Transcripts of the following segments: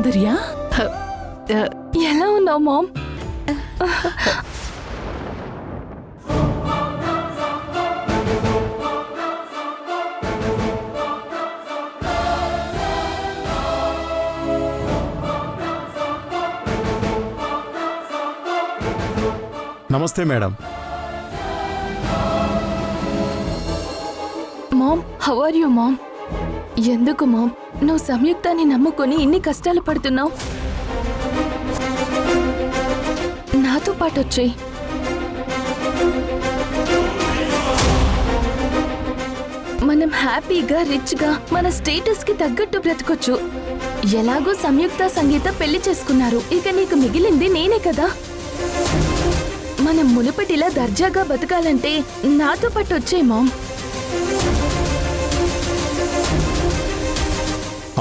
సౌందర్య, ఎలా ఉన్నావు మామ్? నమస్తే madam. Ma'am, how are you ma'am? ఎందుకు మామ్ నువ్వు సంయుక్తాన్ని నమ్ముకొని ఇన్ని కష్టాలు పడుతున్నావు? నాతో పాటు వచ్చేయ్. మనం హ్యాపీగా రిచ్గా మన స్టేటస్ కి తగ్గట్టు బ్రతకొచ్చు. ఎలాగో సంయుక్త సంగీత పెళ్లి చేసుకున్నారు, ఇక నీకు మిగిలింది నేనే కదా. మనం మునుపటిలా దర్జాగా బతకాలంటే నాతో పాటు వచ్చేయ్ మామ్.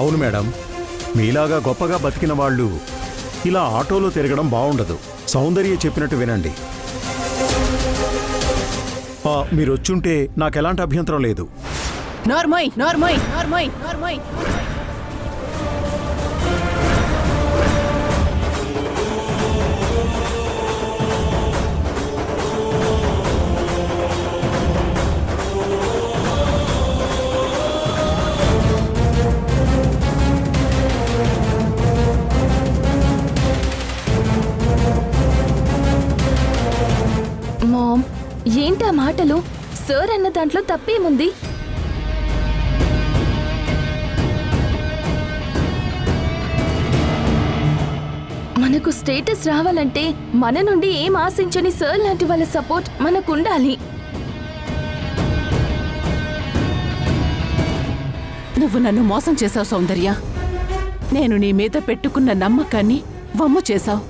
అవును మేడం, మీలాగా గొప్పగా బతికిన వాళ్ళు ఇలా ఆటోలో తిరగడం బాగుండదు. సౌందర్య చెప్పినట్టు వినండి. మీరు వచ్చుంటే నాకెలాంటి అభ్యంతరం లేదు. నోర్మోయ్ నోర్మోయ్ నోర్మోయ్ నోర్మోయ్. మామ్, ఏంటా మాటలు? సార్ అన్న దాంట్లో తప్పేముంది? మనకు స్టేటస్ రావాలంటే మన నుండి ఏం ఆశించని సార్ లాంటి వాళ్ళ సపోర్ట్ మనకుండాలి. నువ్వు నన్ను మోసం చేశావు సౌందర్య. నేను నీ మీద పెట్టుకున్న నమ్మకాన్ని వమ్ము చేశావు.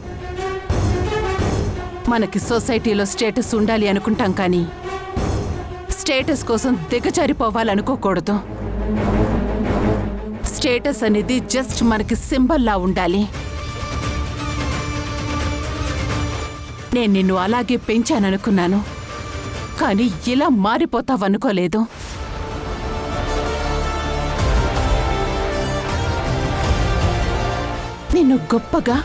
మనకి సొసైటీలో స్టేటస్ ఉండాలి అనుకుంటాం, కానీ స్టేటస్ కోసం దిగజారిపోవాలనుకోకూడదు. స్టేటస్ అనేది జస్ట్ మనకి సింబల్లా ఉండాలి. నేను నిన్ను అలాగే పెంచాననుకున్నాను, కానీ ఇలా మారిపోతావనుకోలేదు. నిన్ను గొప్పగా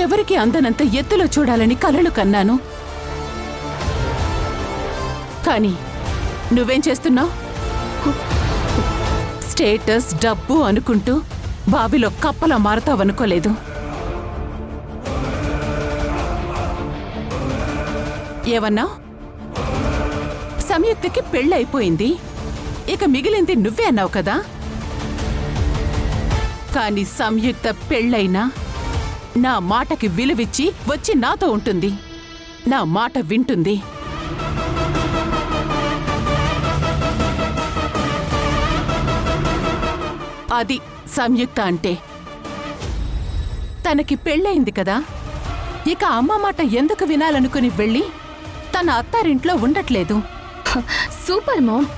ఎవరికి అందనంత ఎత్తులో చూడాలని కలలు కన్నాను. కానీ నువ్వేం చేస్తున్నావు? స్టేటస్, డబ్బు అనుకుంటూ బావిలో కప్పలా మారతావనుకోలేదు. ఏమన్నా? సంయుక్తకి పెళ్ళైపోయింది, ఇక మిగిలింది నువ్వే అన్నావు కదా. కానీ సంయుక్త పెళ్ళైనా నా మాటకి విలువిచ్చి వచ్చి నాతో ఉంటుంది, నా మాట వింటుంది. అది సంయుక్త అంటే. తనకి పెళ్ళయింది కదా, ఇక అమ్మ మాట ఎందుకు వినాలనుకుని వెళ్ళి తన అత్తారింట్లో ఉండట్లేదు. Super mom.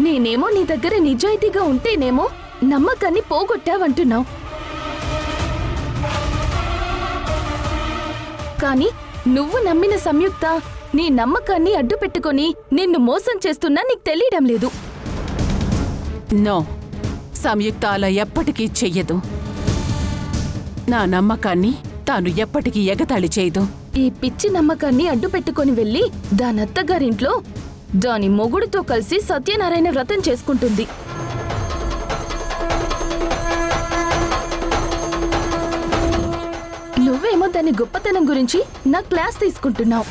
నేనేమో నీ దగ్గర నిజాయితీగా ఉంటేనేమో నమ్మకాన్ని పోగొట్టావంటున్నావు, కానీ నువ్వు నమ్మిన సంయుక్త నీ నమ్మకాన్ని అడ్డు పెట్టుకొని నిన్ను మోసం చేస్తున్నా నీకు తెలియడం లేదు. నో, సంయుక్త అలా ఎప్పటికీ చెయ్యదు. నా నమ్మకాన్ని తాను ఎప్పటికీ ఎగతాళి చేయదు. ఈ పిచ్చి నమ్మకాన్ని అడ్డు పెట్టుకొని వెళ్ళి దానత్తగారింట్లో దాని మొగుడుతో కలిసి సత్యనారాయణ వ్రతం చేసుకుంటుంది. నువ్వేమో దాని గొప్పతనం గురించి నా క్లాస్ తీసుకుంటున్నావు.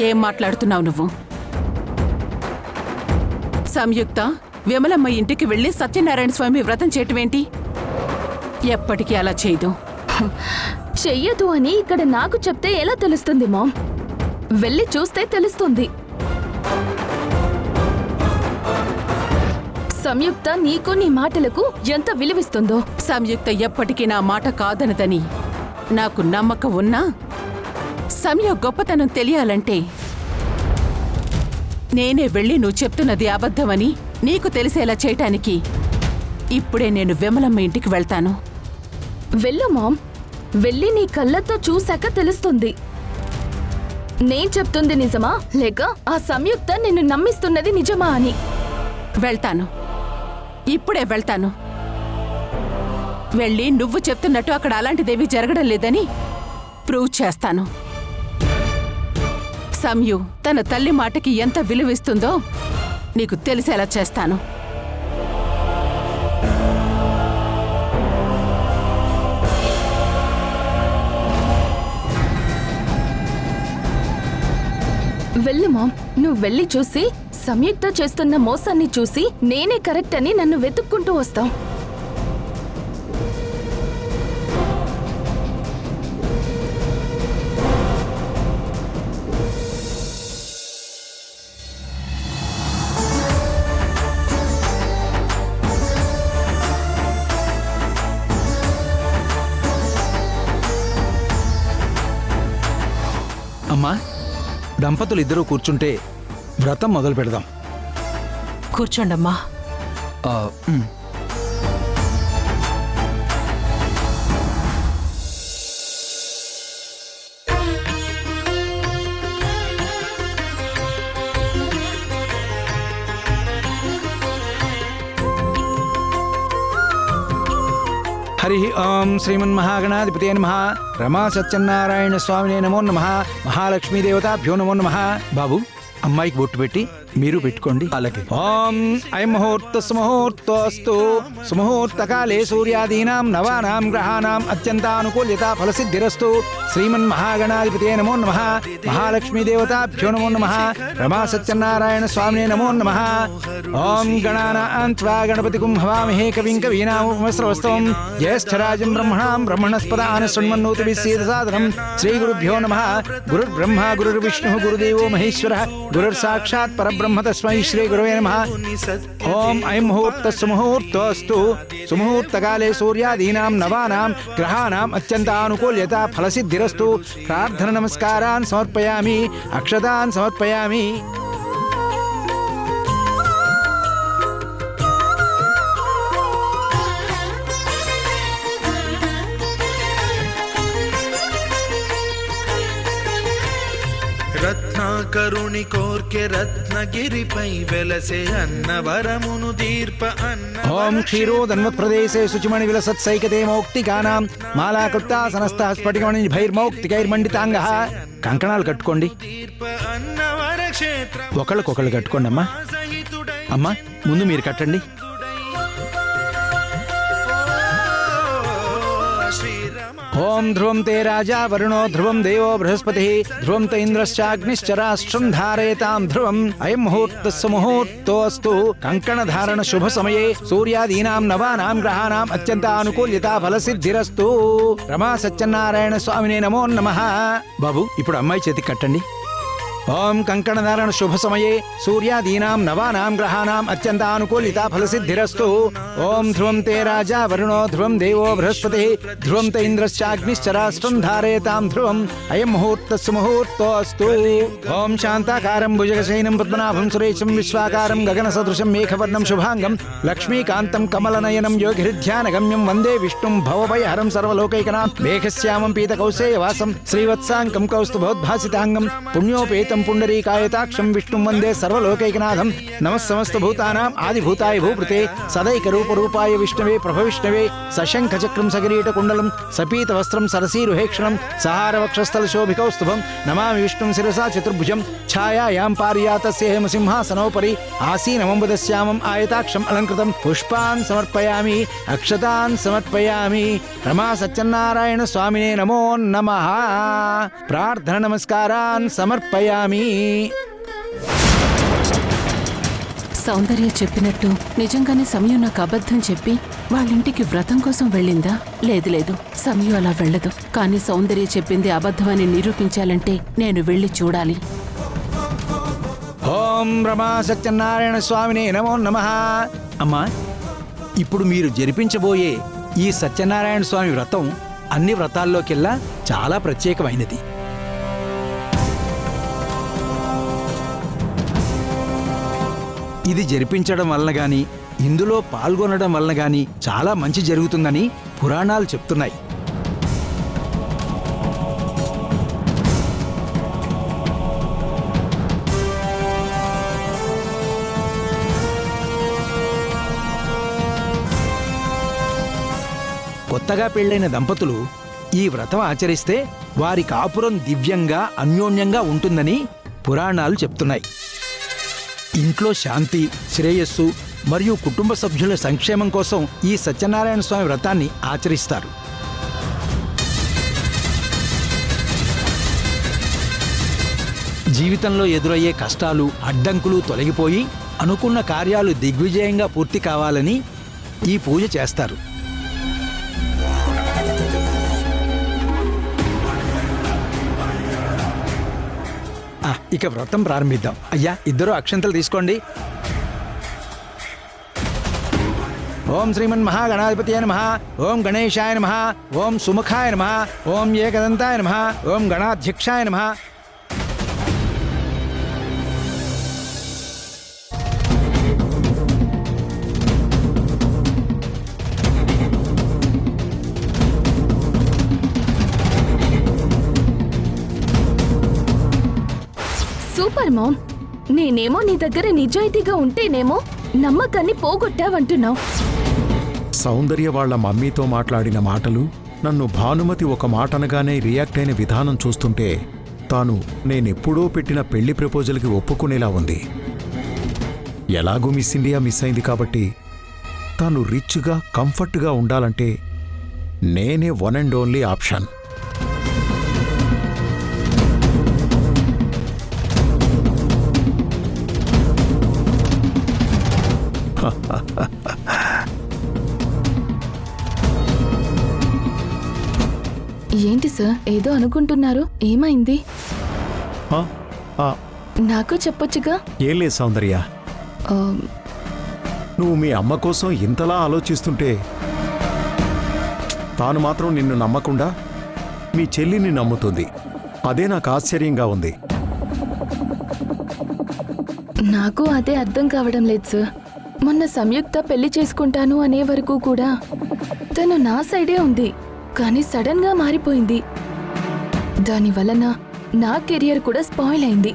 ఏం మాట్లాడుతున్నావు నువ్వు? సంయుక్త విమలమ్మ ఇంటికి వెళ్లి సత్యనారాయణ స్వామి వ్రతం చేయటమేంటి? ఎప్పటికీ అలా చేయదు. చెయ్యదు అని ఇక్కడ నాకు చెప్తే ఎలా తెలుస్తుంది మామ్? వెళ్ళి చూస్తే తెలుస్తుంది. సంయుక్త నీకు నీ మాటలకు ఎంత విలువిస్తుందో. సంయుక్త ఎప్పటికీ నా మాట కాదనదని నాకు నమ్మకం ఉన్నా, సమయ గొప్పతనం తెలియాలంటే నేనే వెళ్ళి నువ్వు చెప్తున్నది అబద్ధమని నీకు తెలిసేలా చేయటానికి ఇప్పుడే నేను విమలమ్మ ఇంటికి వెళ్తాను. వెళ్ళు మామ్, వెళ్ళి నీ కళ్ళతో చూశాక తెలుస్తుంది. నేను చెప్తుంది నిజమా లేక ఆ సంయుక్త నిన్ను నమ్మిస్తున్నది నిజమా అని? వెళ్తాను, ఇప్పుడే వెళ్తాను. వెళ్ళి నువ్వు చెప్తున్నట్టు అక్కడ అలాంటిదేమీ జరగడం లేదని ప్రూవ్ చేస్తాను. సంయు తన తల్లి మాటకి ఎంత విలువిస్తుందో నీకు తెలిసేలా చేస్తాను. వెళ్ళు మామ్, నువ్వు వెళ్ళి చూసి సంయుక్త చేస్తున్న మోసాన్ని చూసి నేనే కరెక్ట్ అని నన్ను వెతుక్కుంటూ వస్తావు. అమ్మా, దంపతులు ఇద్దరూ కూర్చుంటే వ్రతం మొదలు పెడదాం. కూర్చోండమ్మా. ఉమ్. హరి ఓం శ్రీమన్మహాగణాధిపతే నమః. రమా సత్యనారాయణ స్వామినే నమో నమః. మహాలక్ష్మీదేవతాభ్యో నమో నమః. బాబు, అమ్మాయికి బొట్టు పెట్టి మీరు పెట్టుకోండి. అలాగే. ఓం ఐం ముహూర్త సుముహూర్తోస్తు. సుముహూర్తకాలే సూర్యాదీనాం నవానాం గ్రహాణాం అత్యంతానుకూల్యత ఫలసిద్ధిరస్తు. శ్రీమన్మహాగణాధిపతే నమో నమః. మహాలక్ష్మీదేవతాభ్యో నమో నమః. రమా సత్యనారాయణ స్వామినే నమో నమః. ఓం గణానాం త్వా గణపతిగుం హవామహే కవిం కవీనాముపమస్రవస్తవం. జ్యేష్ఠరాజం బ్రహ్మణాం బ్రహ్మణస్పదాన శృణ్వన్నోతి సాదనం. శ్రీ గురుభ్యో నమః. గురుర్బ్రహ్మ గురుర్విష్ణుః గురుదేవో మహేశ్వరః. గురుర్సాక్షాత్ పరబ్రహ్మ తస్మై శ్రీ గురవే నమః. ఓం ఐం ముహూర్త సుముహూర్తోస్తు. సుముహూర్తకాలే సూర్యాదీనాం నవానాం గ్రహాణాం అత్యంతానుకూల్యత ఫలసిద్ధిరస్తు. ప్రార్థన నమస్కారాన్ సమర్పయామి, అక్షతాన్ సమర్పయామి. రత్నాకరుని కోర్కె రత్నగిరిపై వెలసే అన్నవరమును దీర్ప అన్న. ఓం క్షీరోదన్వత్ప్రదేశే శుచిమణి విలసత్సైకతే మౌక్తికానాం మాలాకృత్తా సనస్తః స్ఫటికమణి భైర్మౌక్తికైర్మండితాంగః. కంకణాలు కట్టుకోండి. అన్నవర క్షేత్ర ఒకళ్ళకొకళ్ళు కట్టుకోండి అమ్మా. అమ్మా, ముందు మీరు కట్టండి. ఓం ధ్రువం తే రాజా వరుణో ధ్రువం దేవో బృహస్పతి ధ్రువం త ఇంద్రశ్చాగ్నిశ్చ రాష్ట్రం ధారయతాం ధ్రువం. అయం ముహూర్త సుముహూర్తోస్తు. కంకణ ధారణ శుభ సమయే సూర్యాదీనాం నవానాం గ్రహాణాం అత్యంతానుకూల్యత ఫలసిద్ధిరస్తు. రమా సత్యనారాయణ స్వామినే నమో నమః. బాబు, ఇప్పుడు అమ్మాయి చేతికి కట్టండి. ఓం కంకణధారణ శుభ సమయే సూర్యాదీనాం నవానాం గ్రహాణాం అత్యంతానుకూలిత ఫలసిద్ధిరస్తు. ఓం ధ్రువం తే రాజా వరుణో ధ్రువం దేవో బృహస్పతి ధ్రువం త ఇంద్రశ్చాగ్నిశ్చ రాష్ట్రం ధారయతాం ధ్రువం. అయం ముహూర్త సుముహూర్తోస్తు. ఓం శాంతాకారం భుజగశయనం పద్మనాభం సురేశం విశ్వాకారం గగన సదృశం మేఘవర్ణం శుభాంగం లక్ష్మీకాంతం కమలనయనం యోగిహృధ్యానగమ్యం వందే విష్ణుం భవభయహరం సర్వలోకైకనాథం. మేఘశ్యామం పీతకౌసేయవాసం శ్రీవత్సాంకం కౌస్తుభోద్భాసితాంగం పుణ్యోపేతం పుండరీకాయతాక్షం విష్ణుం వందే సర్వలోకైకనాథం. నమః సమస్త భూతానాం ఆదిభూతాయ భూపృతే సదైక రూపరూపాయ విష్ణవే ప్రభవిష్ణవే. సశంఖ చక్రం సకిరీట కుండలం సపీత వస్త్రం సరసీరుహేక్షణం సహార వక్షస్థల శోభికౌస్తుభం. నమామి విష్ణుం శిరసా చతుర్భుజం ఛాయాయాం పారియాతస్య హేమసింహాసనోపరి ఆసీనమంబుదశ్యామం ఆయతాక్షం అలంకృతం. పుష్పాన్ సమర్పయామి, అక్షతాన్ సమర్పయామి. రమా సత్యనారాయణ స్వామినే నమో నమః. ప్రార్థన నమస్కారాన్ సమర్పయామి. సౌందర్య చెప్పినట్టు నిజంగానే సమయం నాకు అబద్ధం చెప్పి వాళ్ళింటికి వ్రతం కోసం వెళ్ళిందా? లేదు లేదు, సమయం అలా వెళ్ళదు. కానీ సౌందర్య చెప్పింది అబద్ధమని నిరూపించాలంటే నేను వెళ్ళి చూడాలి. ఓం రమా సత్యనారాయణ స్వామినే నమో నమః. అమ్మా, ఇప్పుడు మీరు జరిపించబోయే ఈ సత్యనారాయణ స్వామి వ్రతం అన్ని వ్రతాల్లోకెల్లా చాలా ప్రత్యేకమైనది. ఇది జరిపించడం వలన గాని ఇందులో పాల్గొనడం వలన గాని చాలా మంచి జరుగుతుందని పురాణాలు చెప్తున్నాయి. కొత్తగా పెళ్ళైన దంపతులు ఈ వ్రతం ఆచరిస్తే వారి కాపురం దివ్యంగా అన్యోన్యంగా ఉంటుందని పురాణాలు చెప్తున్నాయి. ఇంట్లో శాంతి, శ్రేయస్సు మరియు కుటుంబ సభ్యుల సంక్షేమం కోసం ఈ సత్యనారాయణ స్వామి వ్రతాన్ని ఆచరిస్తారు. జీవితంలో ఎదురయ్యే కష్టాలు, అడ్డంకులు తొలగిపోయి అనుకున్న కార్యాలు దిగ్విజయంగా పూర్తి కావాలని ఈ పూజ చేస్తారు. ఇక వ్రతం ప్రారంభిద్దాం. అయ్యా, ఇద్దరు అక్షంతలు తీసుకోండి. ఓం శ్రీమన్ మహాగణాధిపతియే నమః. ఓం గణేశాయ నమః. ఓం సుముఖాయ నమః. ఓం ఏకదంతాయ నమః. ఓం గణాధ్యక్షాయ నమః. సూపర్ మామ్, నేనేమో నీ దగ్గర నిజాయితీగా ఉంటేనేమో నమ్మకాన్ని పోగొట్టావంటున్నావు. సౌందర్య వాళ్ళ మమ్మీతో మాట్లాడిన మాటలు, నన్ను భానుమతి ఒక మాట అనగానే రియాక్ట్ అయిన విధానం చూస్తుంటే తాను నేనెప్పుడో పెట్టిన పెళ్లి ప్రపోజల్కి ఒప్పుకునేలా ఉంది. ఎలాగూ మిస్ ఇండియా మిస్ అయింది కాబట్టి తాను రిచ్గా, కంఫర్ట్గా ఉండాలంటే నేనే వన్ అండ్ ఓన్లీ ఆప్షన్. ఏంటి సార్, ఏదో అనుకుంటున్నారు? ఏమైంది? ఆ, ఆ, నాకు చెప్పొచ్చుగా. ఏం లేదు సౌందర్య, ఆ, నువ్వు మీ అమ్మ కోసం ఇంతలా ఆలోచిస్తుంటే తాను మాత్రం నిన్ను నమ్మకుండా మీ చెల్లిని నమ్ముతుంది. అదే నాకు ఆశ్చర్యంగా ఉంది. నాకు అదే అర్థం కావడం లేదు సార్. మొన్న సంయుక్త పెళ్లి చేసుకుంటాను అనే వరకు కూడా తను నా సైడే ఉంది, కానీ సడన్ గా మారిపోయింది. దాని వలన నా కెరియర్ కూడా స్పాయిల్ అయింది.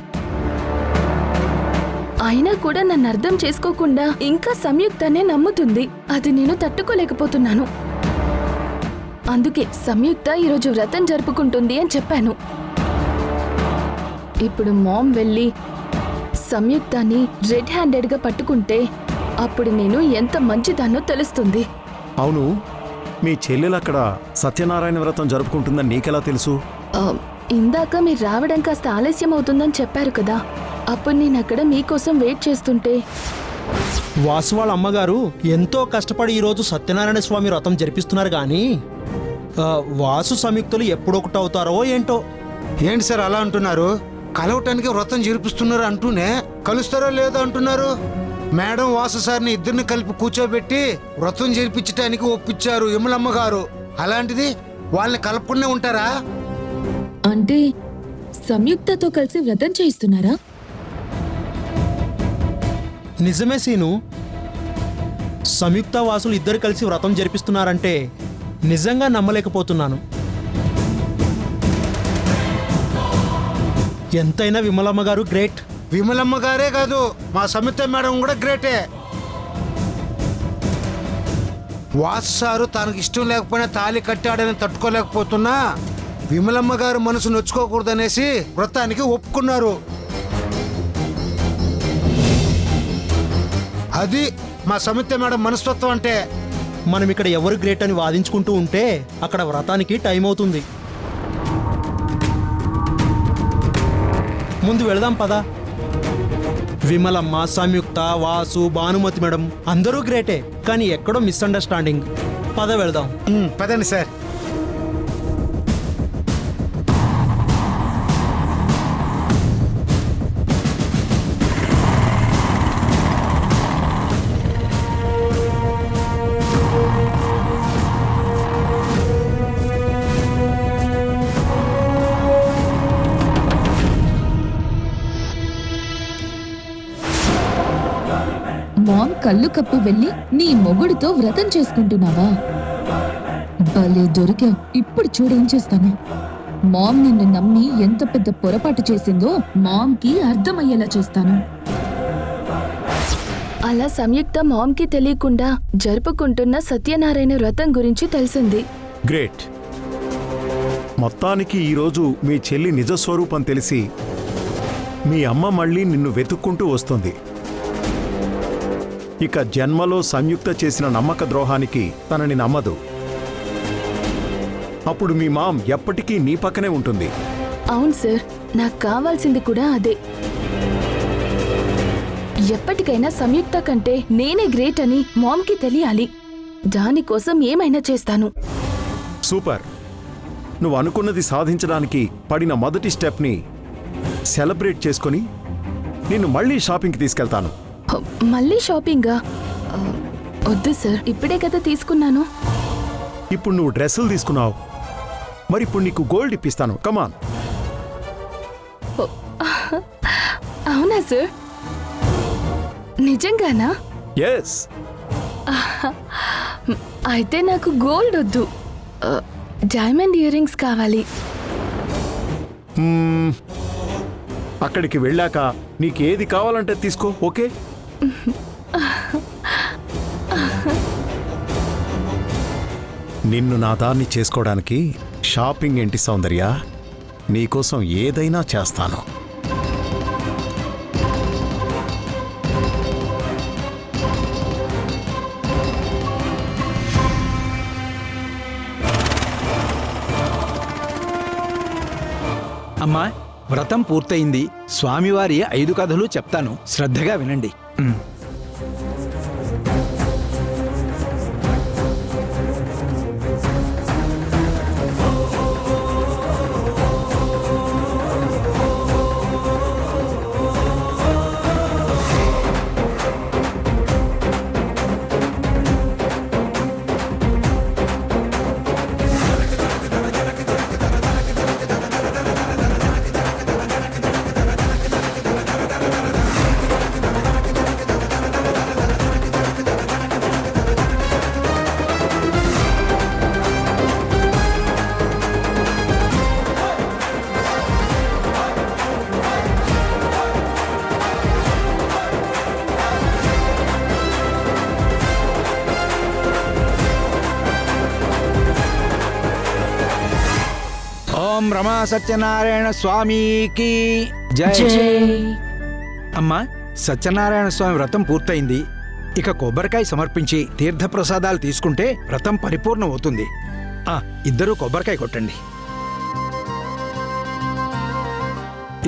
అయినా కూడా నన్ను అర్థం చేసుకోకుండా ఇంకా సంయుక్తనే నమ్ముతుంది. అది నేను తట్టుకోలేకపోతున్నాను. అందుకే సంయుక్త ఈరోజు వ్రతం జరుపుకుంటుంది అని చెప్పాను. ఇప్పుడు మామ్ వెళ్ళి సంయుక్తాన్ని రెడ్ హ్యాండెడ్గా పట్టుకుంటే అప్పుడు నేను ఎంత మంచిదాన్నో తెలుస్తుంది. అవును, మీ చెల్లెలు అక్కడ సత్యనారాయణ వ్రతం జరుపుకుంటుందని నీకెలా తెలుసు? ఇందాక మీరు రావడం కాస్త ఆలస్యం అవుతుందని చెప్పారు కదా, అప్పుడు నేను అక్కడ మీకోసం వెయిట్ చేస్తుంటే. వాసు వాళ్ళ అమ్మగారు ఎంతో కష్టపడి ఈరోజు సత్యనారాయణ స్వామి వ్రతం జరిపిస్తున్నారు, కానీ వాసు సంయుక్తులు ఎప్పుడొకటవుతారో ఏంటో. ఏంటి సార్ అలా అంటున్నారు? కలవటానికి వ్రతం జరిపిస్తున్నారు అంటూనే కలుస్తారో లేదో అంటున్నారు. మేడం వాసు సార్ని ఇద్దరిని కలిపి కూర్చోబెట్టి వ్రతం జరిపించడానికి ఒప్పించారు విమలమ్మ గారు. అలాంటిది వాళ్ళని కలపకుండా ఉంటారా? అంటే సంయుక్తతో కలిసి వ్రతం చేయిస్తున్నారా? నిజమే సీను, సంయుక్త వాసులు ఇద్దరు కలిసి వ్రతం జరిపిస్తున్నారంటే నిజంగా నమ్మలేకపోతున్నాను. ఎంతైనా విమలమ్మ గారు గ్రేట్. విమలమ్మ గారే కాదు, మా సంయుక్త మేడం కూడా గ్రేటే. వాసు సారు తనకు ఇష్టం లేకపోయినా తాళి కట్టాడని తట్టుకోలేకపోతున్నా విమలమ్మ గారు మనసు నొచ్చుకోకూడదనేసి వ్రతానికి ఒప్పుకున్నారు. అది మా సంయుక్త మేడం మనస్తత్వం అంటే. మనం ఇక్కడ ఎవరు గ్రేట్ అని వాదించుకుంటూ ఉంటే అక్కడ వ్రతానికి టైం అవుతుంది. ముందు వెళదాం పదా. విమలమ్మ, సంయుక్త, వాసు, భానుమతి మేడం అందరూ గ్రేటే, కానీ ఎక్కడో మిస్అండర్స్టాండింగ్. పద వెళదాం. పదండి సార్. మామ్ కళ్ళు కప్పి వెళ్ళి నీ మొగుడితో వ్రతం చేసుకుంటున్నావా? భలే దొరికావు. ఇప్పుడు చూడేం చేస్తాను. మామ్ నిన్ను నమ్మి ఎంత పెద్ద పొరపాటు చేసిందో మామ్కి అర్థమయ్యేలా చేస్తాను. అలా సంయుక్త మామ్కి తెలియకుండా జరుపుకుంటున్న సత్యనారాయణ వ్రతం గురించి తెలిసింది. గ్రేట్. మొత్తానికి ఈరోజు మీ చెల్లి నిజస్వరూపం తెలిసి మీ అమ్మ మళ్ళీ నిన్ను వెతుక్కుంటూ వస్తుంది. ఇక జన్మలో సంయుక్త చేసిన నమ్మక ద్రోహానికి తనని నమ్మదు. అప్పుడు మీ మామ్ ఎప్పటికీ నీ పక్కనే ఉంటుంది. అవును సార్, నాకు కావాల్సింది కూడా అదే. ఎప్పటికైనా సంయుక్త కంటే నేనే గ్రేట్ అని మామ్కి తెలియాలి. దానికోసం ఏమైనా చేస్తాను. సూపర్. నువ్వు అనుకున్నది సాధించడానికి పడిన మొదటి స్టెప్ని సెలబ్రేట్ చేసుకొని నిన్ను మళ్ళీ షాపింగ్కి తీసుకెళ్తాను. మళ్ళీ షాపింగా? వద్దు సార్, ఇప్పుడే కదా తీసుకున్నాను. ఇప్పుడు నువ్వు డ్రెస్సులు తీసుకున్నావు, మరి ఇప్పుడు నీకు గోల్డ్ ఇప్పిస్తాను. కమాన్. అవునా సార్? నిజంగానా? ఎస్. అయితే నాకు గోల్డ్ వద్దు, డైమండ్ ఇయర్ రింగ్స్ కావాలి. అక్కడికి వెళ్ళాక నీకు ఏది కావాలంటే తీసుకో. ఓకే? నిన్ను నా దాన్ని చేసుకోవడానికి షాపింగ్ ఏంటి సౌందర్య, నీకోసం ఏదైనా చేస్తాను. అమ్మా, వ్రతం పూర్తయింది. స్వామివారి 5 కథలు చెప్తాను, శ్రద్ధగా వినండి. ఓం రమా సత్యనారాయణ స్వామికి జై. అమ్మా, సత్యనారాయణ స్వామి వ్రతం పూర్తయింది. ఇక కొబ్బరికాయ సమర్పించి తీర్థప్రసాదాలు తీసుకుంటే వ్రతం పరిపూర్ణం అవుతుంది. ఇద్దరూ కొబ్బరికాయ కొట్టండి.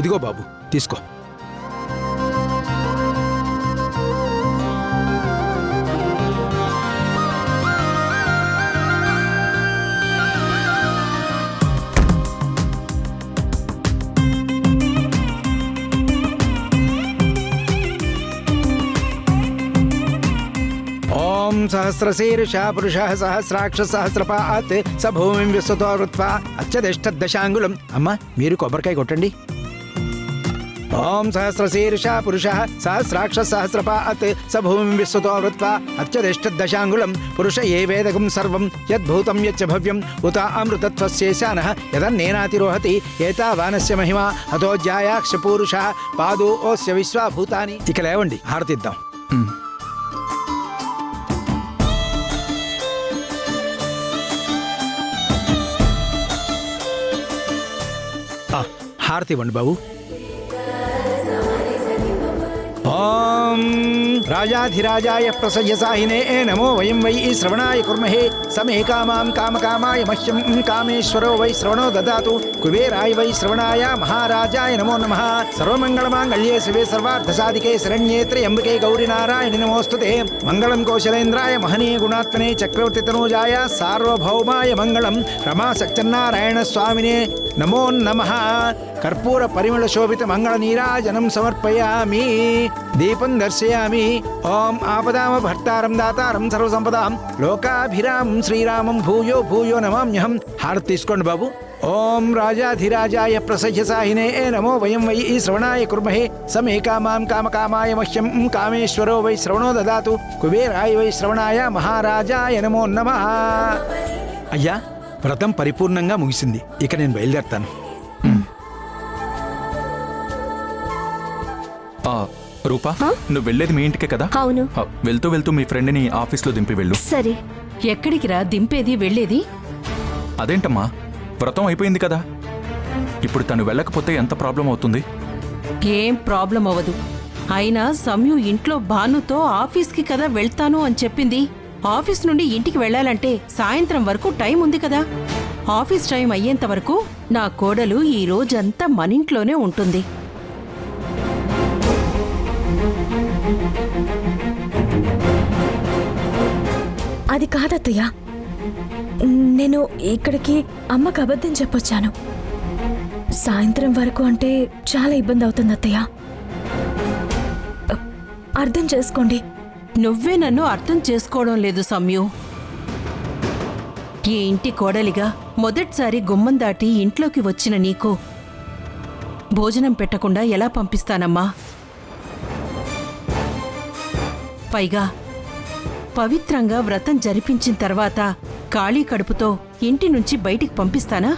ఇదిగో బాబు, తీసుకో. సహస్రశీర్షా పురుష సహస్రాక్ష సహస్రపాత్ స భూమిం విశ్వతో వృత్వా అత్యధిష్ఠదశాంగులం. అమ్మా, మీరు కొబ్బరికాయ కొట్టండి. ఓం సహస్రశీర్షా పురుష సహస్రాక్ష సహస్రపాత్ స భూమిం విశ్వతో వృత్వా అత్యధిష్ఠదశాంగులం పురుష ఏ వేదకం సర్వం యద్భూతం యచ్చ భవ్యం ఉత అమృతత్వస్యేశానః యదన్నేనాతిరోహతి ఏతావానస్య మహిమా అతోజ్యాయాక్ష పూరుష పాదోస్య విశ్వభూతాని. ఇక లేవండి, హారతిద్దాం. హారతి ఇవ్వండి బాబు. ఓం రాజాధిరాజాయ ప్రసయ్యసాహినే నమో వయం వై శ్రవణాయ కుర్మహే సమే కామాం కామకామాయ మహ్యం కామేశ్వరో వై శ్రవణో దదాతు కుబేరాయ వై శ్రవణాయ మహారాజాయ నమో నమః. సర్వమంగళమాంగళ్యే శివే సర్వార్థసాధికే శరణ్యే త్ర్యంబకే గౌరీ నారాయణి నమోస్తుతే. మంగళం కౌశలేంద్రాయ మహనీయ గుణాత్మనే చక్రవర్తి తనూజాయ సార్వభౌమాయ మంగళం. రమా సత్యనారాయణ స్వామినే నమో నమః. కర్పూర పరిమళ శోభిత మంగళ నీరాజనం సమర్పయామి. దీపం దర్శయామి. ఓం ఆపదామ భర్తారం దాతారం సర్వసంపదాం లోకాభిరామం శ్రీరామం భూయో భూయో నమామ్యహం. హారతి తీసుకోండి బాబు. ఓం రాజాధిరాజాయ ప్రసయ్యసాహినే నమో వయం వై శ్రవణాయ కుర్మహే సమే కామాం కామకామాయ మహ్యం కామేశ్వరో వై శ్రవణో దదాతు కుబేరాయ వై శ్రవణాయ మహారాజాయ నమో నమః. అయ్యా, వ్రతం పరిపూర్ణంగా ముగిసింది. ఇక నేను బయలుదేరుతాను. రూపా, నువ్వు వెళ్ళేది మీ ఇంటికే కదా? అవును. వెళ్తూ వెళ్తూ మీ ఫ్రెండ్ని ఆఫీస్లో దింపి వెళ్ళు. సరే. ఎక్కడికి రా దింపేది వెళ్ళేది? అదేంటమ్మా, వ్రతం అయిపోయింది కదా. ఇప్పుడు తను వెళ్ళకపోతే ఎంత ప్రాబ్లం అవుతుంది? ఏం ప్రాబ్లం అవ్వదు. అయినా సంయు ఇంట్లో భానుతో ఆఫీస్కి కదా వెళ్తాను అని చెప్పింది. ఆఫీస్ నుండి ఇంటికి వెళ్ళాలంటే సాయంత్రం వరకు టైం ఉంది కదా. ఆఫీస్ టైం అయ్యేంత వరకు నా కోడలు ఈ రోజంతా మనింట్లోనే ఉంటుంది. అది కాదత్తయ్య, నేను ఇక్కడికి అమ్మకు అబద్ధం చెప్పొచ్చాను. సాయంత్రం వరకు అంటే చాలా ఇబ్బంది అవుతుంది అత్తయ్య, అర్థం చేసుకోండి. నువ్వే నన్ను అర్థం చేసుకోవడం లేదు సంయు. ఈ ఇంటి కోడలిగా మొదటిసారి గుమ్మం దాటి ఇంట్లోకి వచ్చిన నీకు భోజనం పెట్టకుండా ఎలా పంపిస్తానమ్మా? పైగా పవిత్రంగా వ్రతం జరిపించిన తర్వాత ఖాళీ కడుపుతో ఇంటి నుంచి బయటికి పంపిస్తానా?